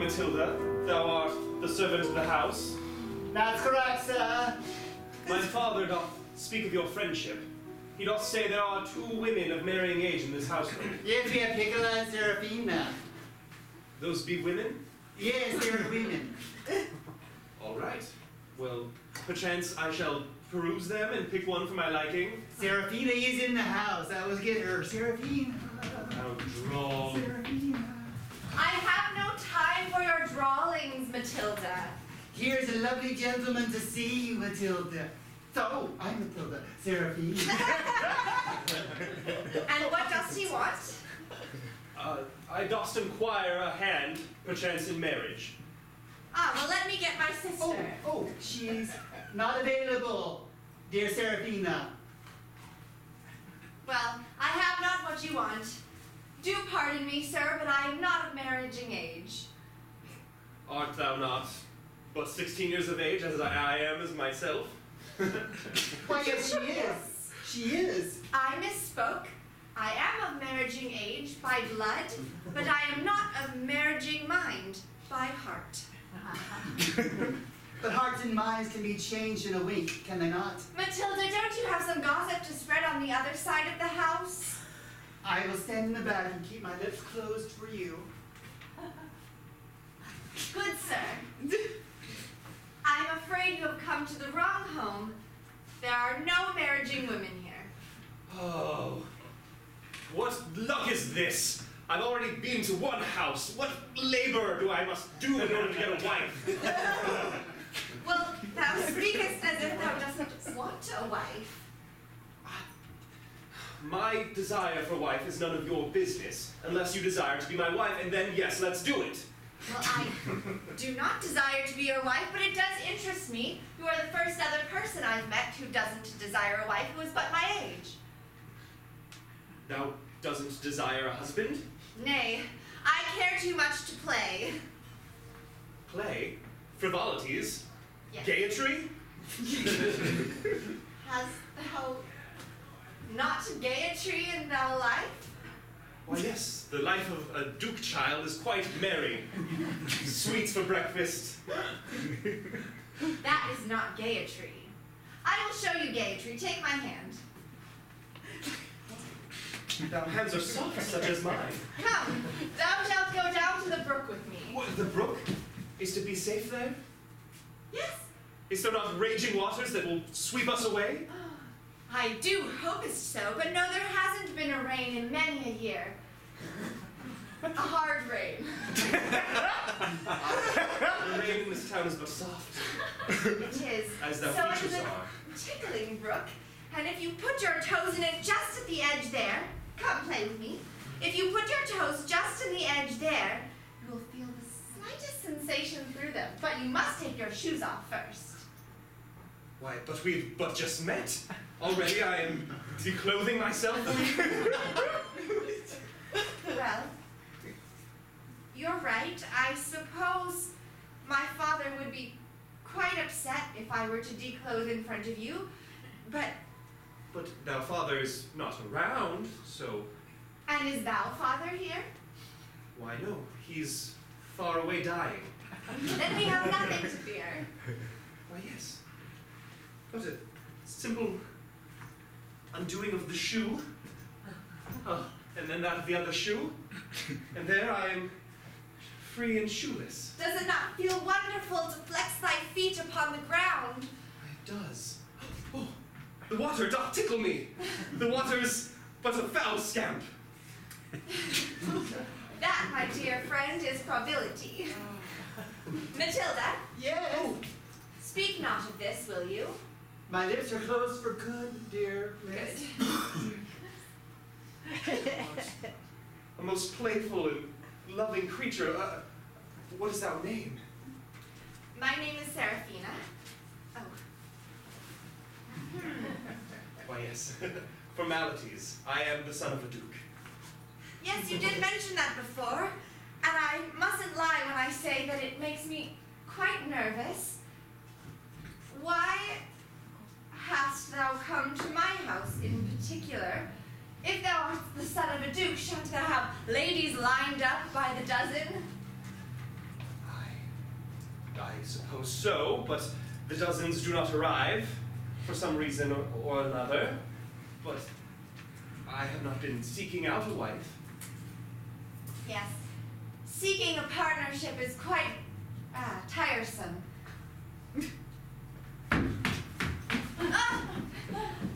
Matilda. Thou art the servant of the house. That's correct, sir. My father doth speak of your friendship. He doth say there are 2 women of marrying age in this household. Yes, we have Piccola and Serafina. Those be women? Yes, they are women. All right. Well, perchance I shall peruse them and pick one for my liking. Serafina is in the house. I was getting her. Serafina. How droll. Serafina. I have no time for your drawlings, Matilda. Here's a lovely gentleman to see you, Matilda. So, I'm Matilda. Serafina. And what does he want? I dost inquire a hand, perchance in marriage. Ah, well, let me get my sister. Oh, she's not available, dear Serafina. Well, I have not what you want. Do pardon me, sir, but I am not of marriaging age. Art thou not but 16 years of age, as I am as myself? Why, yes, she is. She is. I misspoke. I am of marriaging age by blood, but I am not of marriaging mind by heart. But hearts and minds can be changed in a wink, can they not? Matilda, don't you have some gossip to spread on the other side of the house? I will stand in the back and keep my lips closed for you. Good sir. I'm afraid you have come to the wrong home. There are no marriaging women here. Oh, what luck is this? I've already been to one house. What labor do I must do in order to get a wife? Well, thou speakest as if thou doesn't want a wife. My desire for wife is none of your business, unless you desire to be my wife, and then yes, let's do it. Well, I do not desire to be your wife, but it does interest me. You are the first other person I've met who doesn't desire a wife who is but my age. Thou doesn't desire a husband? Nay, I care too much to play. Play? Frivolities? Yes. Gayetry? Hast thou not gayetry in thy life? Why, yes, the life of a duke child is quite merry. Sweets for breakfast. That is not gayetry. I will show you gayetry. Take my hand. Thou hands are soft, such as mine. Come, thou shalt go down to the brook with me. What, the brook? Is to be safe there? Yes. Is there not raging waters that will sweep us away? I do hopest so, but no, there hasn't been a rain in many a year. A hard rain. The rain in this town is but soft. It is. As thou so features it is a are. tickling brook, and if you put your toes in it just at the edge there, come play with me. If you put your toes just in the edge there, you will feel the slightest sensation through them, but you must take your shoes off first. Why, but we've but just met. Already I am declothing myself. Well, you're right. I suppose my father would be quite upset if I were to declothe in front of you, but... But thou father is not around, so... And is thou father here? Why, no. He's far away dying. Then we have nothing to fear. Why, yes. But a simple undoing of the shoe, and then that of the other shoe, and there I am free and shoeless. Does it not feel wonderful to flex thy feet upon the ground? It does. Oh, the water doth tickle me. The water's but a foul scamp. That, my dear friend, is probability. Matilda, Yes. speak not of this, will you? My lips are closed for good, dear miss. A most playful and loving creature. What is thy name? My name is Serafina. Oh. Why, yes. Formalities. I am the son of a duke. Yes, you did mention that before, and I mustn't lie when I say that it makes me quite nervous. Why hast thou come to my house in particular? If thou art the son of a duke, shan't thou have ladies lined up by the dozen? I suppose so, but the dozens do not arrive for some reason or another. But I have not been seeking out a wife. Yes. Seeking a partnership is quite tiresome.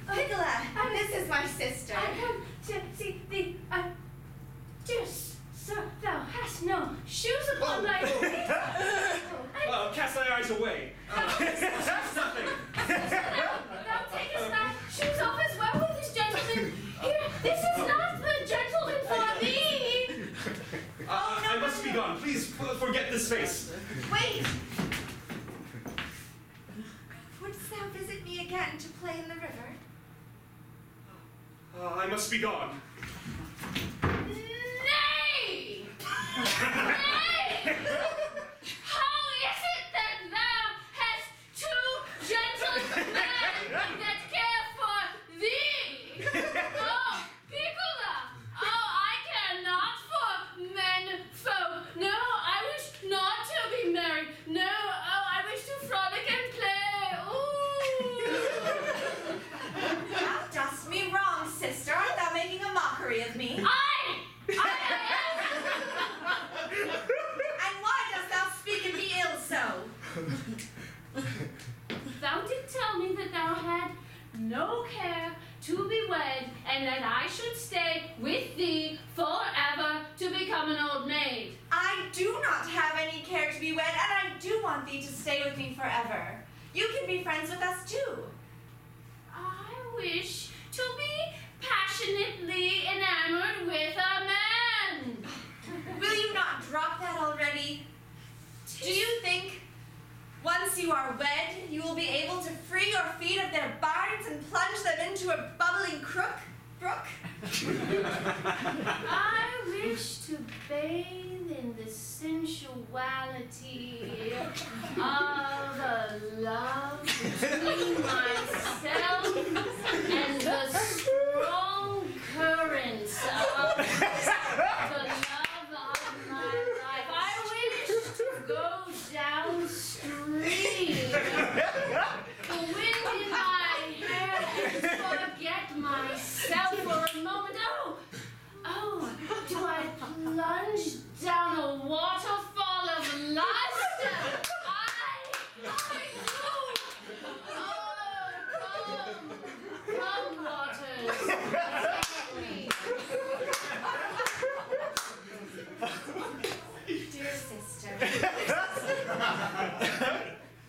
Piccola, this is my sister. I come to see thee. Dear sir, thou hast no shoes upon thy feet. Cast thy eyes away. Nothing. Thou takest thy shoes off as well with this gentleman. Here, this is not the gentleman for thee. I must be gone. Please forget this face. Wait! Wouldst thou visit me again to play in the river? I must be gone. Nay! Nay! How is it that thou hast two gentlemen that care for thee? Oh, Piccola! Oh, I care not for men folk. No, I wish not to be married. No, oh, I wish to frolic and play. Ooh! Thou dost me wrong, sister. Art thou making a mockery of me? And why dost thou speak of me ill so? Thou did tell me that thou had no care to be wed, and that I should stay with thee forever to become an old maid. I do not have any care to be wed, and I do want thee to stay with me forever. You can be friends with us too. I wish to be passionately enamored with a man. Will you not drop that already? Do you think once you are wed, you will be able to free your feet of their binds and plunge them into a bubbling brook? I wish to bathe in the sensuality of a love between myself and the strong currents of the love of my life. I wish to go downstream, the wind in my hair, and forget myself for a moment. Oh, do I plunge down a waterfall of lust? I do. Oh, come waters, take me. Dear sister,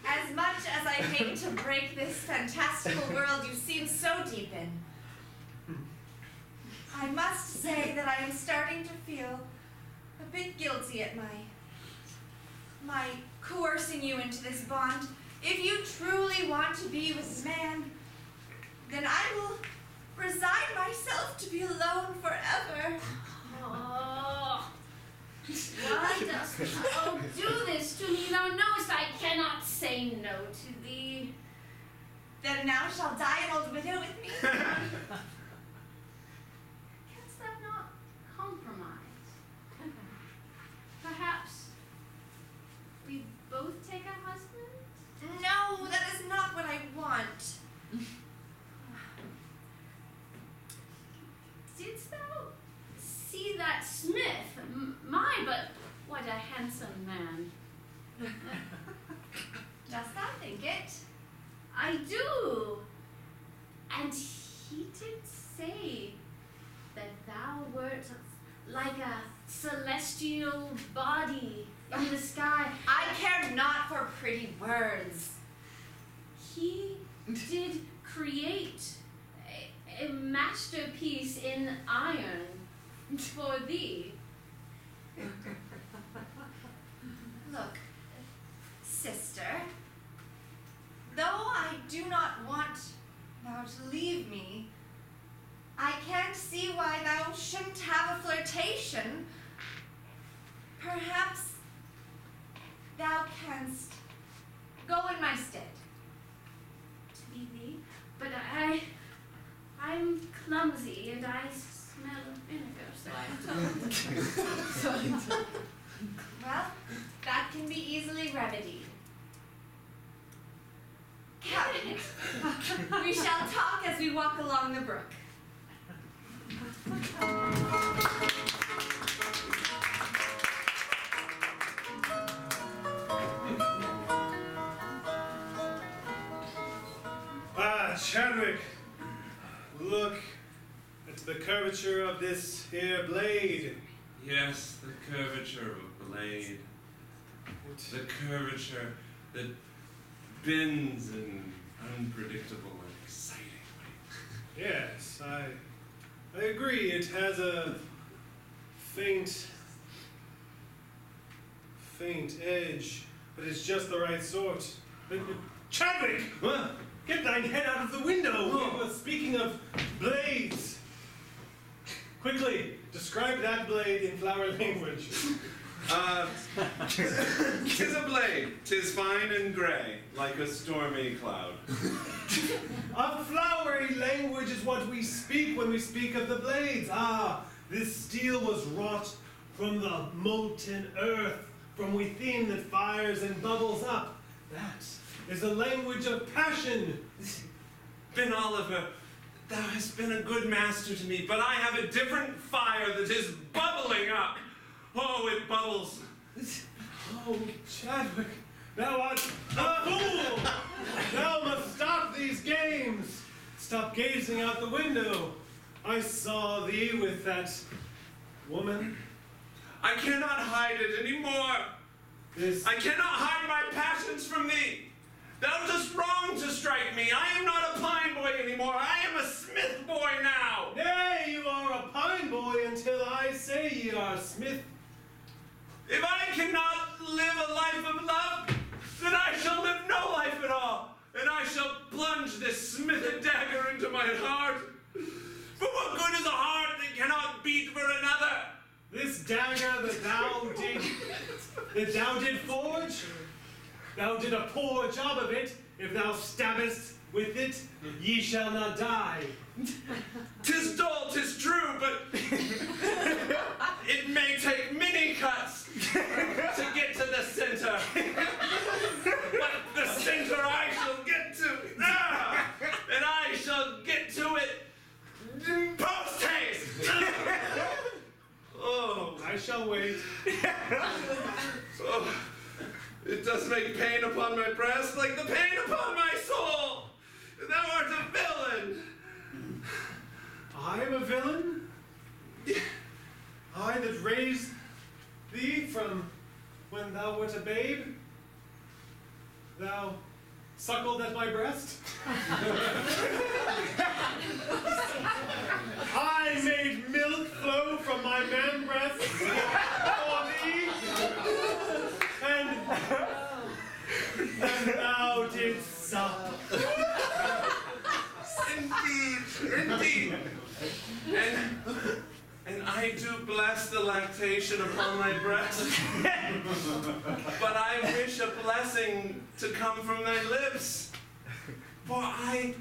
as much as I hate to break this fantastical world you seem so deep in, I must say that I am starting to feel a bit guilty at my coercing you into this bond. If you truly want to be with a man, then I will resign myself to be alone forever. Oh, why dost thou do this to me? Thou knowest I cannot say no to thee. Then now shall die an old widow with me? Canst thou not compromise? Perhaps we both take a husband? No, that is not what I want. Didst thou see that Smith? My, but what a handsome man. Dost thou think it? I do. And he did say that thou wert like a celestial body in the sky. I care not for pretty words. He did create a masterpiece in iron for thee. Look, sister, though I do not want thou to leave me, I can't see why thou shouldn't have a flirtation. Perhaps thou canst go in my stead. To be thee? But I'm clumsy and I smell of vinegar, so I'm told. Well, that can be easily remedied. Cabinet. We shall talk as we walk along the brook. Chadwick, look at the curvature of this here blade. Yes, the curvature of a blade. The curvature that bends in unpredictable and exciting ways. Yes, I agree. It has a faint edge, but it's just the right sort. Chadwick! What? Get thine head out of the window! We were speaking of blades. Quickly, describe that blade in flower language. Tis a blade, 'tis fine and grey, like a stormy cloud. A flowery language is what we speak when we speak of the blades. Ah, this steel was wrought from the molten earth, from within that fires and bubbles up. That is the language of passion. Ben Oliver, thou hast been a good master to me, but I have a different fire that is bubbling up. Oh, it bubbles. Oh, Chadwick, thou art a fool! Thou must stop these games. Stop gazing out the window. I saw thee with that woman. I cannot hide it anymore. I cannot hide my passions from thee. Thou dost wrong to strike me. I am not a pine boy anymore. I am a smith boy now. Nay, you are a pine boy until I say ye are a smith. If I cannot live a life of love, then I shall live no life at all. And I shall plunge this smithed dagger into my heart. For what good is a heart that cannot beat for another? This dagger that thou did forge, thou did a poor job of it. If thou stabbest with it, ye shall not die. 'Tis dull, 'tis true, but it may take many cuts to get to the center. But the center I shall get to, and I shall get to it post haste. Oh, I shall wait. oh, it does make pain upon my breast, like the pain upon my soul. Thou art a villain. I am a villain? I that raised thee from when thou wert a babe? Thou suckled at my breast? I made milk flow from my man breast for thee, and thou didst suck. Indeed. And I do bless the lactation upon thy breast. But I wish a blessing to come from thy lips. For I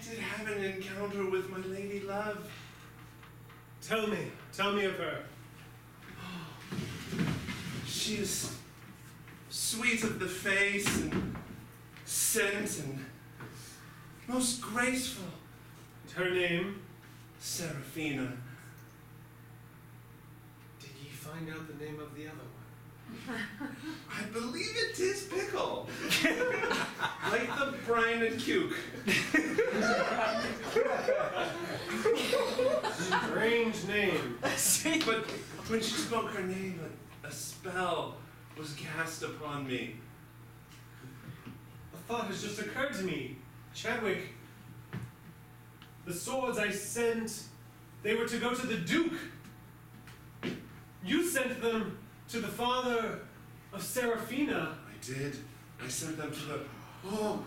did have an encounter with my lady love. Tell me of her. She is sweet of the face and scent and most graceful. And her name? Seraphina. Did ye find out the name of the other one? I believe it is Pickle. Like the brine and cuke. Strange name. But when she spoke her name, a spell was cast upon me. A thought has just occurred to me. Chadwick, the swords I sent, they were to go to the Duke. You sent them to the father of Seraphina. I did. I sent them to the... Oh,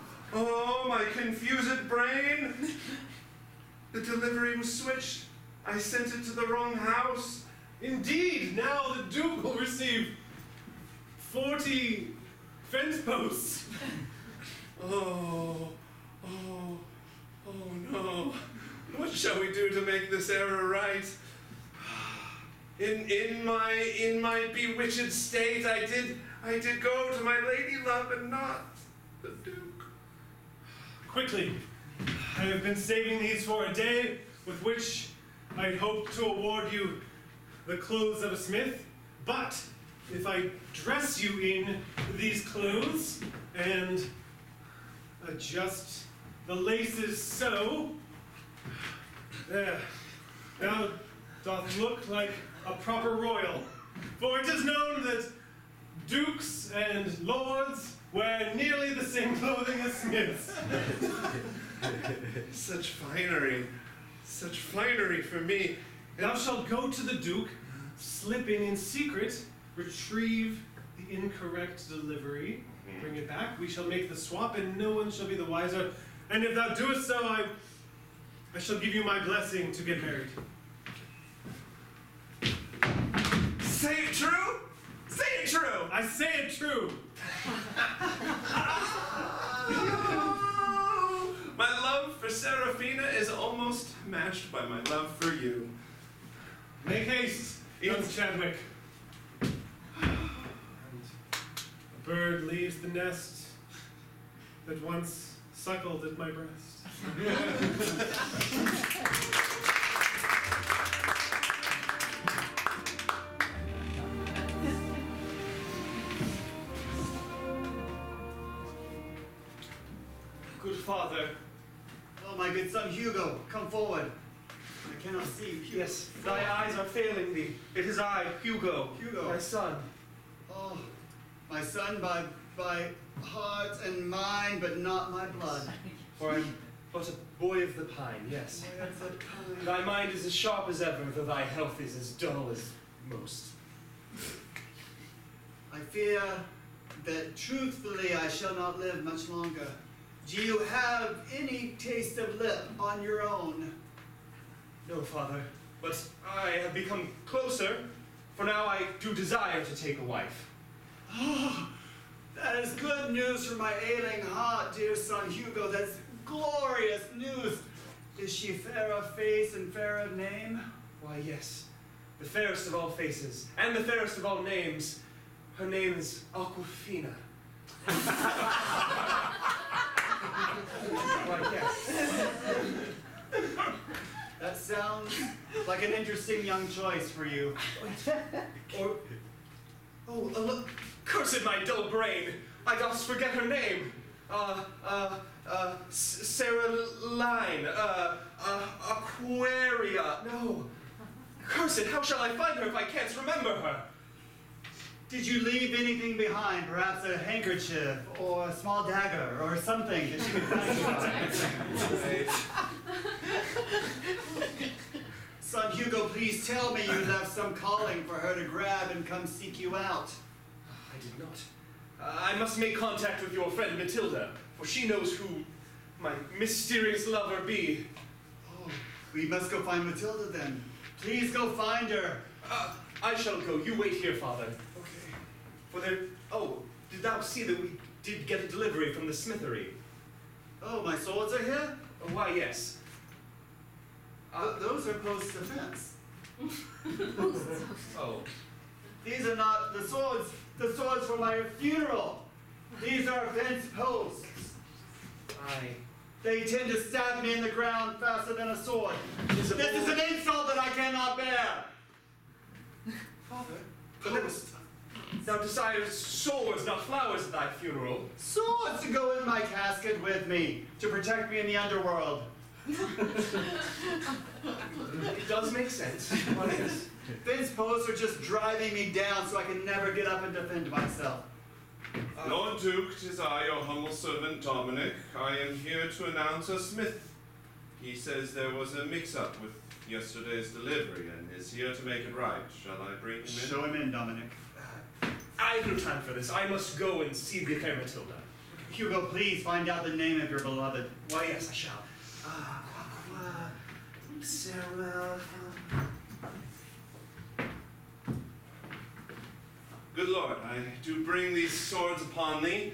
my confused brain. The delivery was switched. I sent it to the wrong house. Indeed, now the Duke will receive 40 fence posts. Oh no. What shall we do to make this error right? In my bewitched state, I did go to my lady love and not the Duke. Quickly, I have been saving these for a day with which I hope to award you the clothes of a smith. But if I dress you in these clothes and adjust the laces so, there, thou doth look like a proper royal. For it is known that dukes and lords wear nearly the same clothing as smiths. Such finery for me. Thou shalt go to the Duke, slip in secret, retrieve the incorrect delivery, bring it back. We shall make the swap, and no one shall be the wiser. And if thou doest so, I shall give you my blessing to get married. Say it true? Say it true! I say it true. My love for Serafina is almost matched by my love for you. Make haste, young Chadwick. And a bird leaves the nest that once suckled at my breast. Good father. Oh, my good son Hugo, come forward. I cannot see you. Hugo. Yes, thy eyes are failing thee. It is I, Hugo. Hugo. Thy son. Oh, my son by heart and mind, but not my blood. For I am but a boy of the pine, yes. Boy of the pine. Thy mind is as sharp as ever, though thy health is as dull as most. I fear that truthfully I shall not live much longer. Do you have any taste of lip on your own? No, father, but I have become closer, for now I do desire to take a wife. Oh, that is good news for my ailing heart, dear son Hugo. That's glorious news. Is she fair of face and fair of name? Why, yes, the fairest of all faces, and the fairest of all names. Her name is Aquafina. Why, yes. That sounds like an interesting young choice for you. Or, look, cursed my dull brain, I dost forget her name. Sarah Line, Aquaria, no. Cursed, how shall I find her if I can't remember her? Did you leave anything behind? Perhaps a handkerchief or a small dagger or something that you could find you by? Son Hugo, please tell me you left some calling for her to grab and come seek you out. I did not. I must make contact with your friend Matilda, for she knows who my mysterious lover be. Oh, we must go find Matilda then. Please go find her. I shall go. You wait here, father. Okay. For there... Oh, did thou see that we did get a delivery from the smithery? Oh, my swords are here? Oh, why, yes. Those are post-defense. Oh. These are not the swords for my funeral. These are fence posts. They tend to stab me in the ground faster than a sword. This is an insult that I cannot bear. Father, post. Thou desirest swords, not flowers, at thy funeral. Swords to go in my casket with me, to protect me in the underworld. It does make sense. Why, yes. Fence posts are just driving me down so I can never get up and defend myself. Lord Duke, 'tis I, your humble servant Dominic. I am here to announce a smith. He says there was a mix-up with yesterday's delivery and is here to make it right. Shall I bring him in? Show him in, Dominic. I have no time for this. I must go and see the fair Matilda. Hugo, please find out the name of your beloved. Why, yes, I shall. Sarah... Good Lord, I do bring these swords upon thee.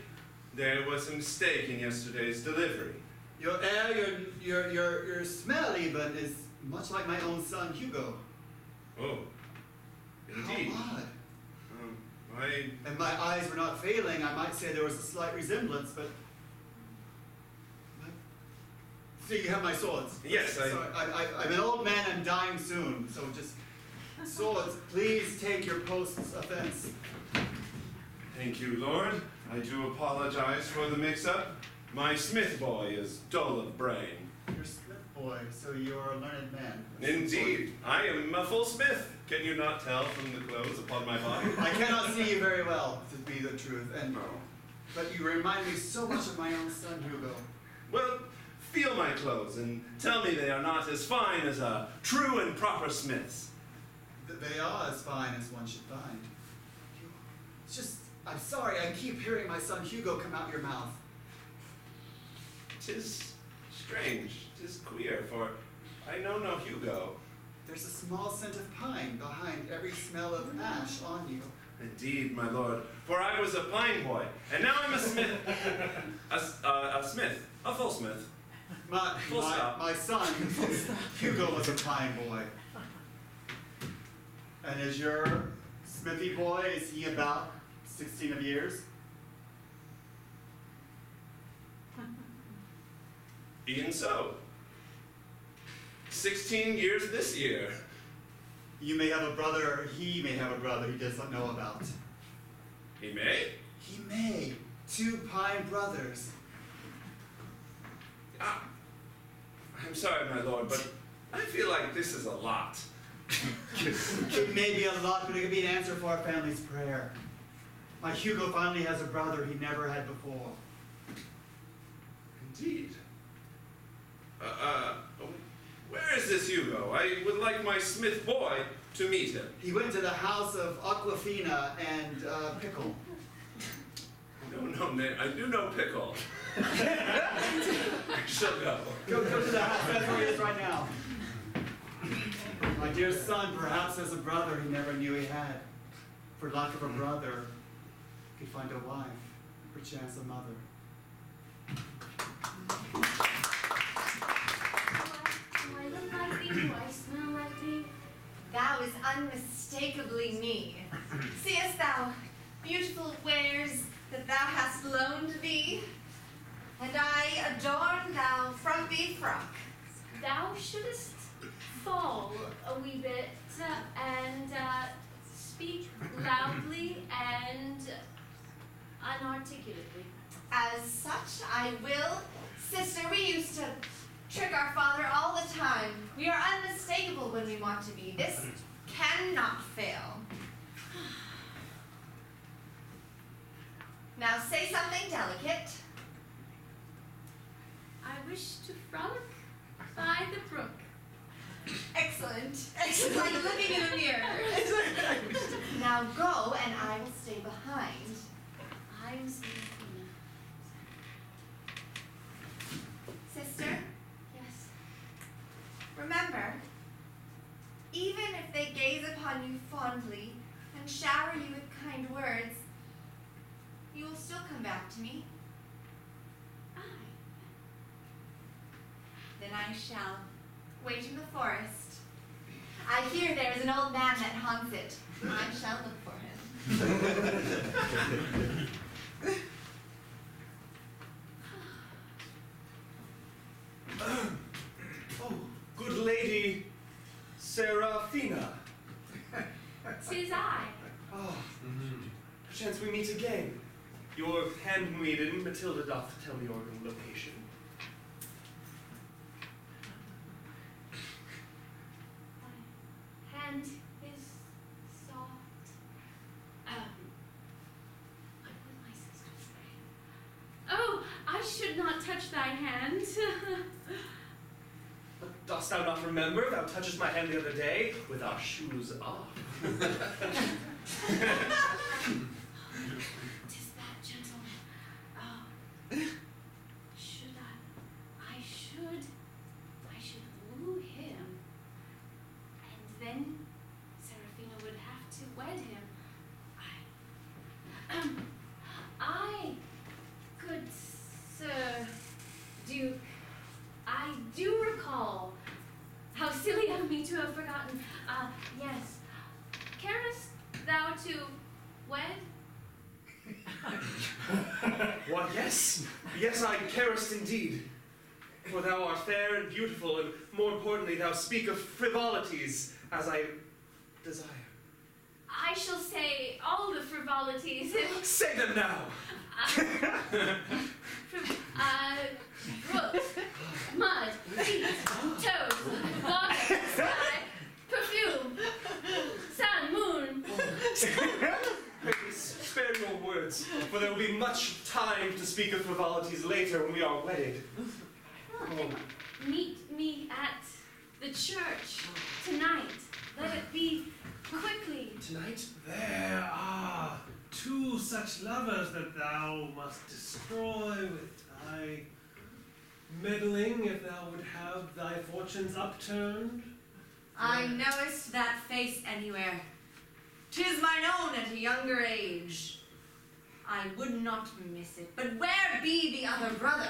There was a mistake in yesterday's delivery. Your air, your smell even is much like my own son Hugo. Oh, indeed. How odd. I And my eyes were not failing. I might say there was a slight resemblance, but So you have my swords? Yes, Sorry, I'm an old man, I'm dying soon, so just... Swords, please take your post's offense. Thank you, Lord. I do apologize for the mix-up. My smith boy is dull of brain. You're Smith boy, so you're a learned man. Indeed, I am a full smith. Can you not tell from the clothes upon my body? I cannot see you very well, to be the truth, and No. but you remind me so much of my own son, Hugo. Well, feel my clothes and tell me they are not as fine as a true and proper smith's. They are as fine as one should find. It's just, I'm sorry, I keep hearing my son Hugo come out your mouth. 'Tis strange, 'tis queer, for I know no Hugo. There's a small scent of pine behind every smell of ash on you. Indeed, my lord, for I was a pine boy, and now I'm a smith. A smith, a full smith. Full stop. My son, Hugo, was a pine boy. And is your smithy boy, is he about 16 of years? Even so. 16 years this year. You may have a brother, or he may have a brother he does not know about. He may? He may. 2 pine brothers. Ah, I'm sorry, my lord, but I feel like this is a lot. It may be a lot, but it could be an answer for our family's prayer. My Hugo finally has a brother he never had before. Indeed. Where is this Hugo? I would like my smith boy to meet him. He went to the house of Aquafina and Pickle. No, I do know Pickle. I shall go. Go to the house, that's where he is right now. My dear son perhaps has a brother he never knew he had. For lack of a brother, he could find a wife, perchance a mother. Do I look like thee? Do I smell like thee? Thou is unmistakably me. Seest thou beautiful wares that thou hast loaned thee? And I adorn thou frumpy frock. Thou shouldest fall a wee bit and speak loudly and unarticulately. As such, I will. Sister, we used to trick our father all the time. We are unmistakable when we want to be. This cannot fail. Now say something delicate. I wish to frolic by the brook. Excellent. Excellent. Like looking in a mirror. Now go, and I will stay behind. I'm Serafina. Sister, Yes. remember, even if they gaze upon you fondly and shower you with kind words, you will still come back to me. I. Then I shall wait in the forest. I hear there is an old man that haunts it. I shall look for him. Oh, good lady Serafina. Tis I. Oh, perchance we meet again. Your handmaiden Matilda doth tell me your location. My hand is soft. What would my sister say? Oh, I should not touch thy hand. But dost thou not remember? Thou touchest my hand the other day with our shoes off. Tis that gentleman. Oh, should I should woo him, and then Serafina would have to wed him. I, good Sir Duke, I do recall. How silly of me to have forgotten. Yes. Carest thou to wed? Why, yes. Yes, I carest indeed. For thou art fair and beautiful, and more importantly, thou speak of frivolities as I desire. I shall say all the frivolities. Say them now! Brooks, mud, feet, toes, water, sky, perfume, sun, moon. Please, spare your words, for there will be much time to speak of frivolities later when we are wedded. Meet me at the church tonight. Let it be quickly. Tonight? There are 2 such lovers that thou must destroy with thy meddling, if thou would have thy fortunes upturned. I knowest that face anywhere. 'Tis mine own at a younger age. I would not miss it. But where be the other brother?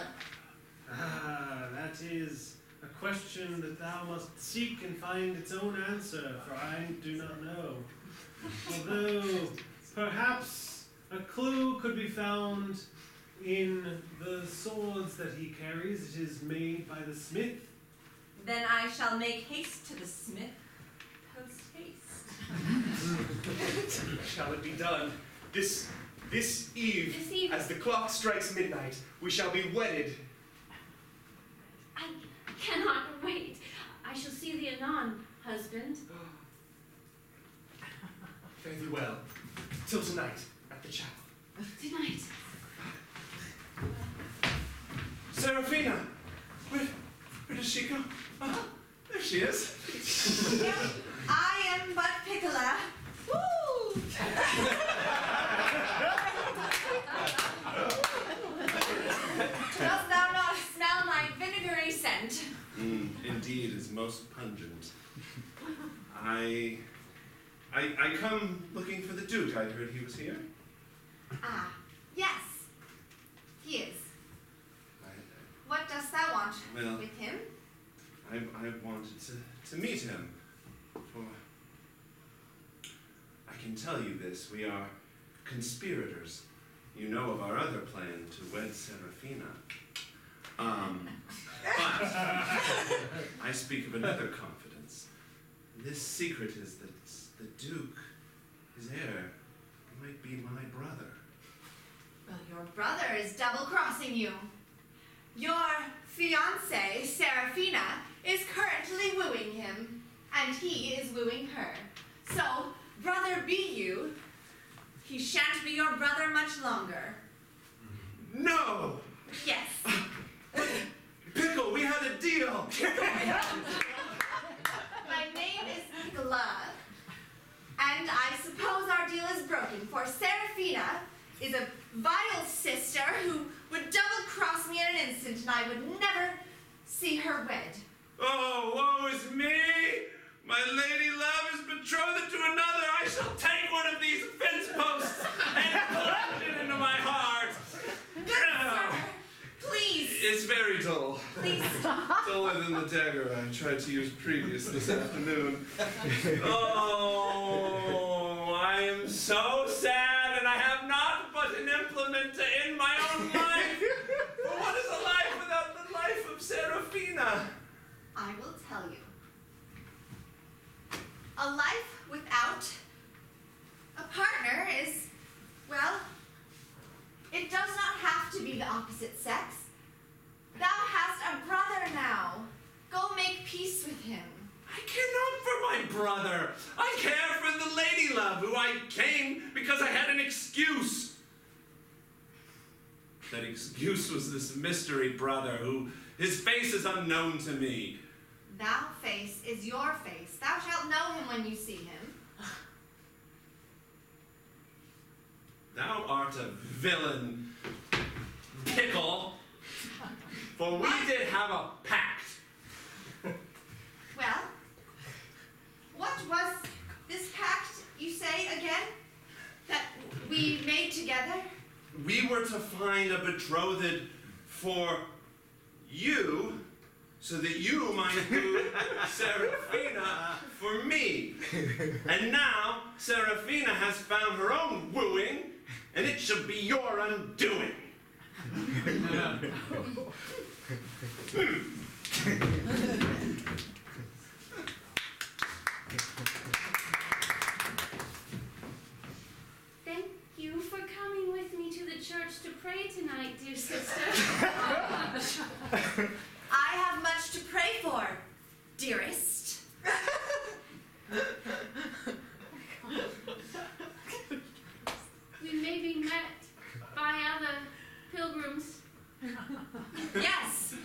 That is a question that thou must seek and find its own answer, for I do not know. Although, perhaps a clue could be found in the swords that he carries. It is made by the smith. Then I shall make haste to the smith. Post haste. Shall it be done? This eve, This eve. as the clock strikes midnight, we shall be wedded. I cannot wait. I shall see thee anon, husband. Fare thee well. Till tonight, at the chapel. Tonight. Seraphina! Where does she go? Oh, there she is. I am but Piccola. Woo! Dost thou not smell my vinegary scent? Indeed, is most pungent. I come looking for the Duke. I heard he was here. Ah, yes, he is. What dost thou want Well, with him? I wanted to meet him. For I can tell you this, we are conspirators. You know of our other plan to wed Seraphina. But I speak of another confidence. This secret is that the Duke, his heir, might be my brother. Well, your brother is double-crossing you. Your fiancée, Seraphina, is currently wooing him, and he is wooing her. So, brother be you, he shan't be your brother much longer. No! Yes. Pickle, we had a deal! My name is Piccola, and I suppose our deal is broken, for Seraphina is a vile sister who would double-cross me in an instant, and I would never see her wed. Oh, woe is me! My lady love is betrothed to another. I shall take one of these fence posts and plunge it into my heart. Sir, please, It's very dull. please stop. Duller than the dagger I tried to use previous this afternoon. Oh, I am so sad, and I have not but an implement to end my own life. For what is a life without the life of Seraphina? I will tell you. A life without a partner is, well, it does not have to be the opposite sex. Thou hast a brother now. Go make peace with him. I care not for my brother. I care for the lady love, who I came because I had an excuse. That excuse was this mystery brother who his face is unknown to me. Thou face is your face. Thou shalt know him when you see him. Thou art a villain, Pickle, for we did have a pact. Well, what was this pact you say again? That we made together? We were to find a betrothed for you, so that you might woo Seraphina for me. And now Seraphina has found her own wooing, and it shall be your undoing. Thank you for coming with me to the church to pray tonight, dear sister. I have much to pray for, dearest. We may be met by other pilgrims. Yes,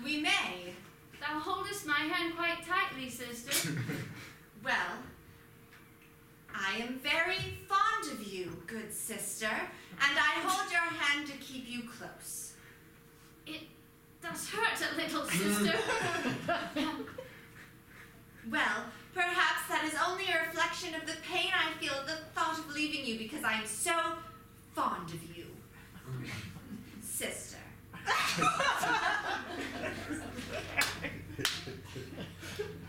we may. Thou holdest my hand quite tightly, sister. Well, I am very fond of you, good sister, and I hold your hand to keep you close. It does hurt a little, sister. Well, perhaps that is only a reflection of the pain I feel at the thought of leaving you because I am so fond of you, sister.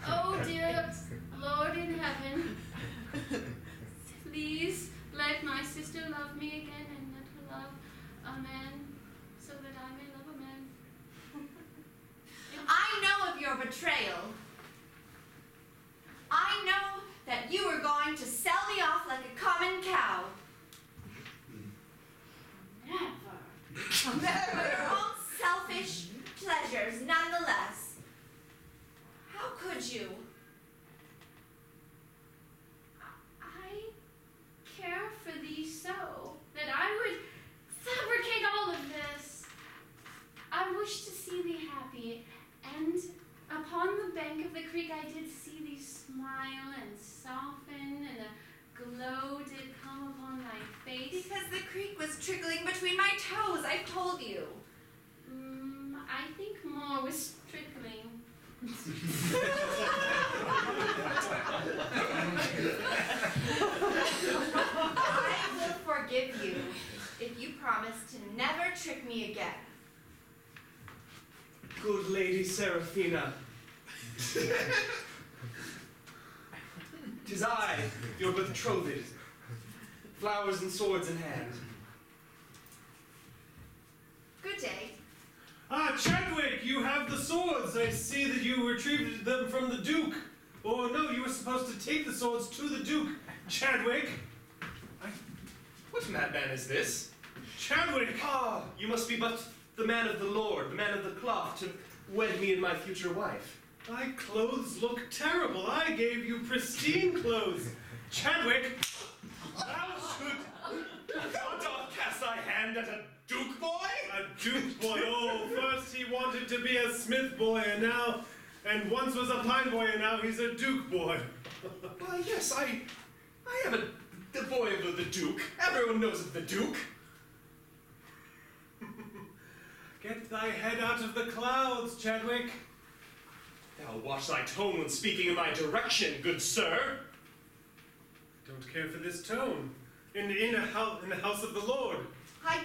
Oh, dear Lord in heaven, please let my sister love me again and let her love a man so that I may love a man. I know of your betrayal. I know that you were going to sell me off like a common cow. Never. For your own selfish pleasures, nonetheless. How could you? I care for thee so that I would fabricate all of this. I wish to see thee happy, and upon the bank of the creek I did see thee smile and soften, and a glow did come upon thy face. Because the creek was trickling between my toes, I told you. I think more was trickling. I will forgive you if you promise to never trick me again. Good Lady Seraphina. 'Tis I, your betrothed. Flowers and swords in hand. Good day. Ah, Chadwick, you have the swords. I see that you retrieved them from the Duke. Or no, you were supposed to take the swords to the Duke. Chadwick. What madman is this? Chadwick. Ah, you must be but the man of the Lord, the man of the cloth, to wed me and my future wife. My clothes look terrible. I gave you pristine clothes. Chadwick, thou should Thou doth cast thy hand at a Duke boy? A Duke boy. Oh, first he wanted to be a Smith boy, and once was a Pine boy, and now he's a Duke boy. Why, yes, I am the boy of the Duke. Everyone knows of the Duke. Get thy head out of the clouds, Chadwick. Thou watch thy tone when speaking in my direction, good sir. Don't care for this tone. In the house of the Lord. I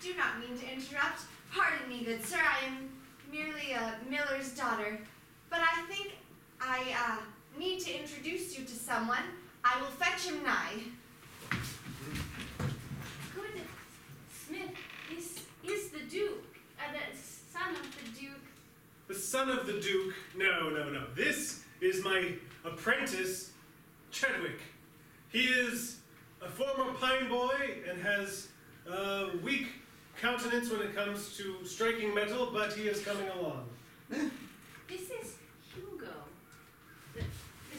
do not mean to interrupt. Pardon me, good sir. I am merely a miller's daughter. But I think I need to introduce you to someone. I will fetch him nigh. Good Smith is the Duke, the son of the Duke. The son of the Duke. No. This is my apprentice, Chadwick. He is a former Pine boy and has a weak countenance when it comes to striking metal, but he is coming along. This is Hugo, the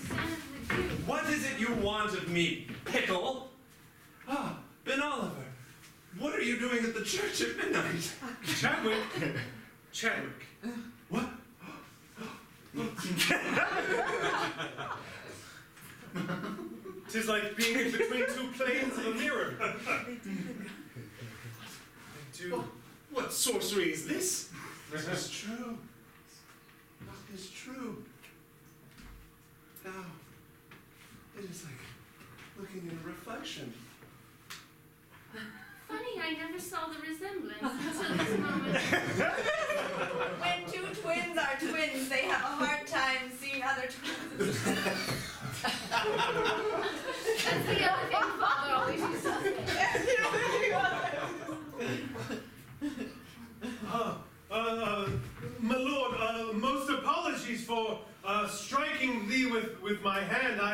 son of the Duke. What is it you want of me, pickle? Ah, Ben Oliver, what are you doing at the church at midnight? Chadwick. What? Tis like being in between two planes of a mirror. What sorcery is this? This is true. What is true? Now, it is like looking in a reflection. Funny, I never saw the resemblance until this moment. When two twins are twins, they have a hard time seeing other twins. That's the other thing Father always used to say.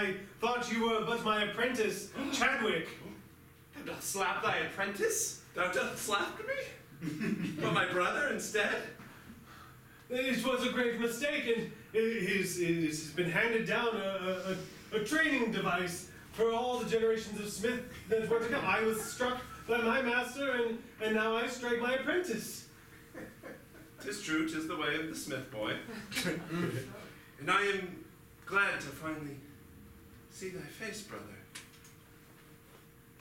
I thought you were but my apprentice, Chadwick. Thou dost slap thy apprentice? Thou dost slap me? But my brother instead? It was a great mistake, and it's been handed down a training device for all the generations of Smith that were to come. I was struck by my master, and now I strike my apprentice. 'Tis true, 'tis the way of the Smith boy. And I am glad to finally see thy face, brother.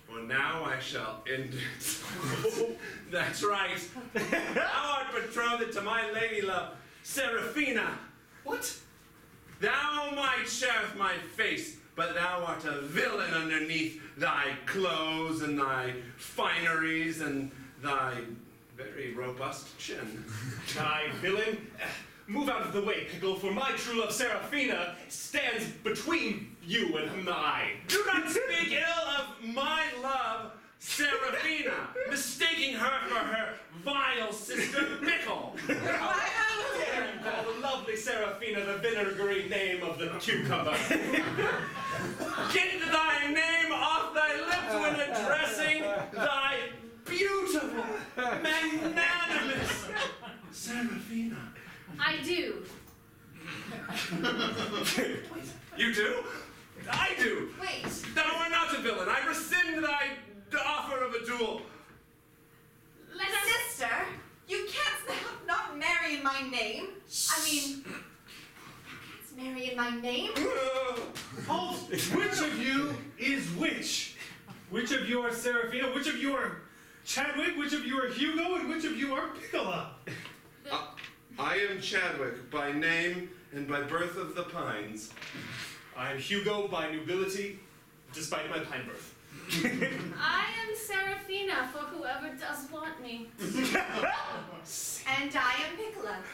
For now I shall end it. That's right. Thou art betrothed to my lady love, Seraphina. What? Thou might share my face, but thou art a villain underneath thy clothes and thy fineries and thy very robust chin. Thy villain? Move out of the way, Pickle, for my true love Seraphina stands between you and I. Do not speak ill of my love, Seraphina, mistaking her for her vile sister Pickle. How dare you call the lovely Seraphina the vinegary name of the cucumber? Get thy name off thy lips when addressing thy beautiful, magnanimous Seraphina. I do. You do? I do. Wait. Thou art not a villain. I rescind thy offer of a duel. Let us. Sister, you can't not marry in my name. I mean, you can't marry in my name. Halt! Which of you is which? Which of you are Seraphina? Which of you are Chadwick? Which of you are Hugo? And which of you are Piccola? I am Chadwick by name and by birth of the Pines. I am Hugo by nobility, despite my pine birth. I am Seraphina for whoever does want me. And I am Piccola.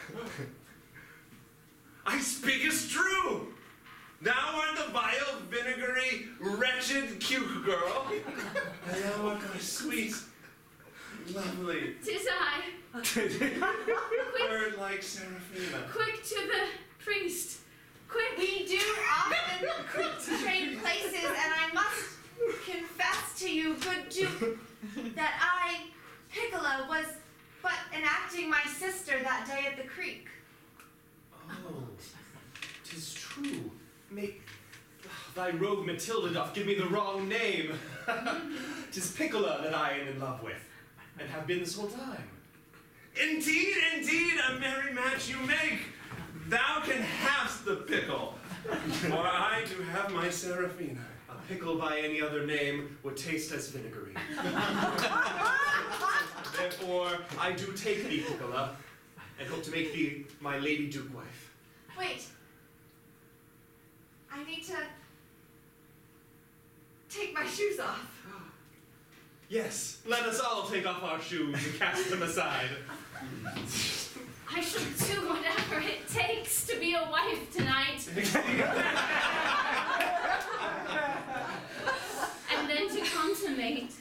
I speak as true. Thou art the vile, vinegary, wretched cute girl. And thou art the sweet, lovely, 'Tis I. bird-like Seraphina. Quick to the priest. Quick. We do often trade places, and I must confess to you, good Duke, that I, Piccola, was but enacting my sister that day at the creek. Oh, 'tis true. Thy rogue Matilda doth give me the wrong name. 'Tis Piccola that I am in love with, and have been this whole time. Indeed, indeed, a merry match you make. Thou can have the pickle, for I do have my Seraphina. A pickle by any other name would taste as vinegary. Therefore, I do take thee, Piccola, and hope to make thee my Lady Duke wife. Wait. I need to take my shoes off. Yes, let us all take off our shoes and cast them aside. I shall do whatever it takes to be a wife tonight. And then to consummate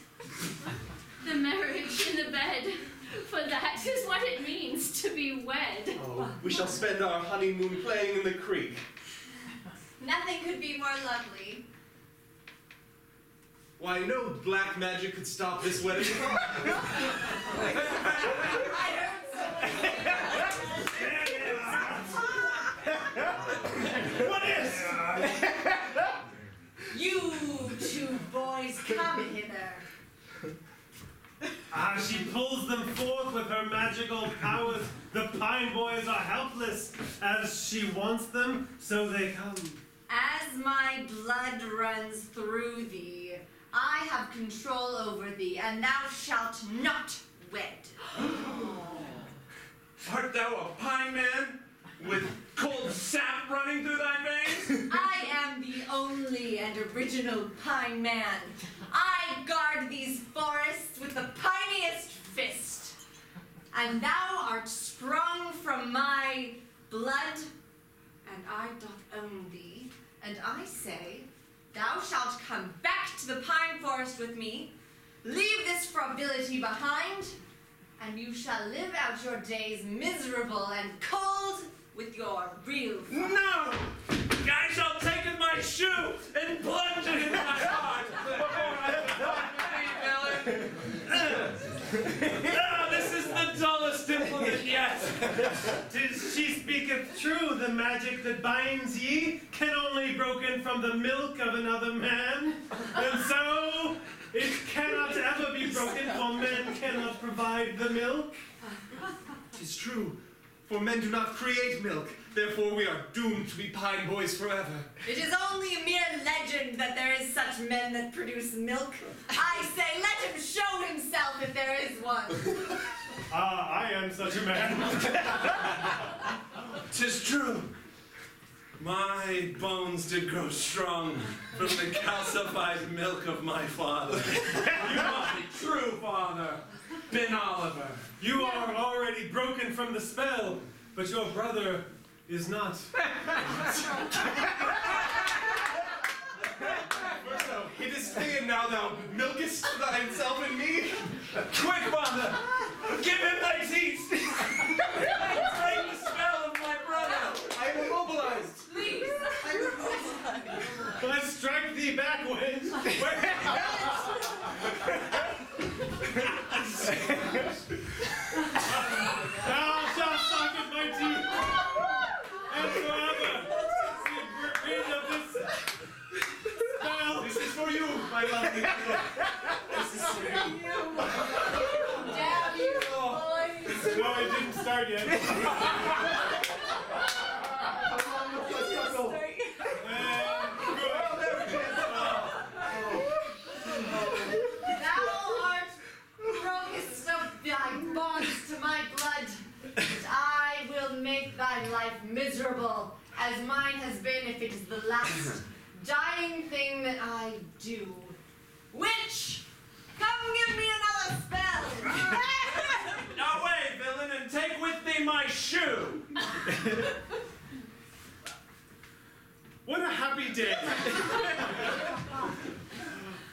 the marriage in the bed. For that is what it means to be wed. Oh, we shall spend our honeymoon playing in the creek. Nothing could be more lovely. Why, no black magic could stop this wedding. I heard so. What is? You two boys, come hither. She pulls them forth with her magical powers. The Pine Boys are helpless. As she wants them, so they come. As my blood runs through thee, I have control over thee, and thou shalt not wed. Art thou a pine man with cold sap running through thy veins? I am the only and original Pine Man. I guard these forests with the piniest fist. And thou art sprung from my blood, and I doth own thee. And I say, thou shalt come back to the pine forest with me, leave this frivolity behind, and you shall live out your days miserable and cold with your real friend. No! I shall take as my my shoe and plunge it into my heart before I Ah, this is the dullest implement yet. Tis she speaketh true, the magic that binds ye can only be broken from the milk of another man, and so it cannot ever be broken, for men cannot provide the milk. 'Tis true, for men do not create milk. Therefore we are doomed to be pine boys forever. It is only a mere legend that there is such men that produce milk. I say, let him show himself if there is one. Ah, I am such a man. 'Tis true. My bones did grow strong from the calcified milk of my father. You must be true, father. Ben Oliver. You are already broken from the spell, but your brother is not. It is thee, and now thou milkest thyself in me. Quick, father. Give him thy teeth. Break the spell of my brother. I am immobilized. Please. Let's strike thee backwards. Thou shalt socket my teeth, and forever be rid of this spell. This is for you, my lovely girl. This is for you. Damn you, boys. No, it didn't start yet. Thou art brokest of thy bonds to my blood, and I will make thy life miserable, as mine has been if it is the last dying thing that I do. Witch, come give me another spell. Away, villain, and take with thee my shoe. What a happy day.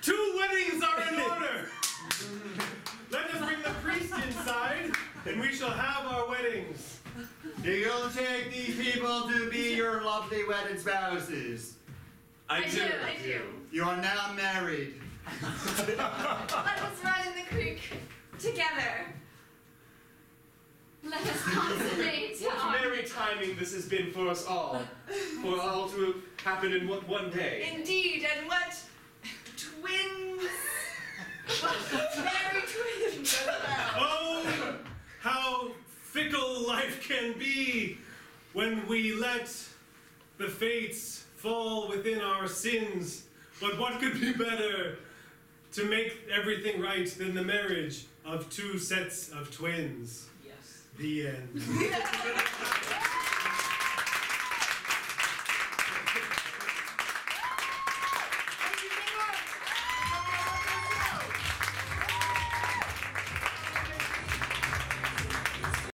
2 weddings are in order. Let us bring the priest inside, and we shall have our weddings. Do you take these people to be your lovely wedded spouses? I do. I do. You are now married. Let us run in the creek together. Let us consummate What our... merry timing this has been for us all. For all to happen in one day. Indeed, and what twins? What merry twins as well. Oh, how fickle life can be when we let the fates fall within our sins. But what could be better to make everything right than the marriage of 2 sets of twins? Yes. The end.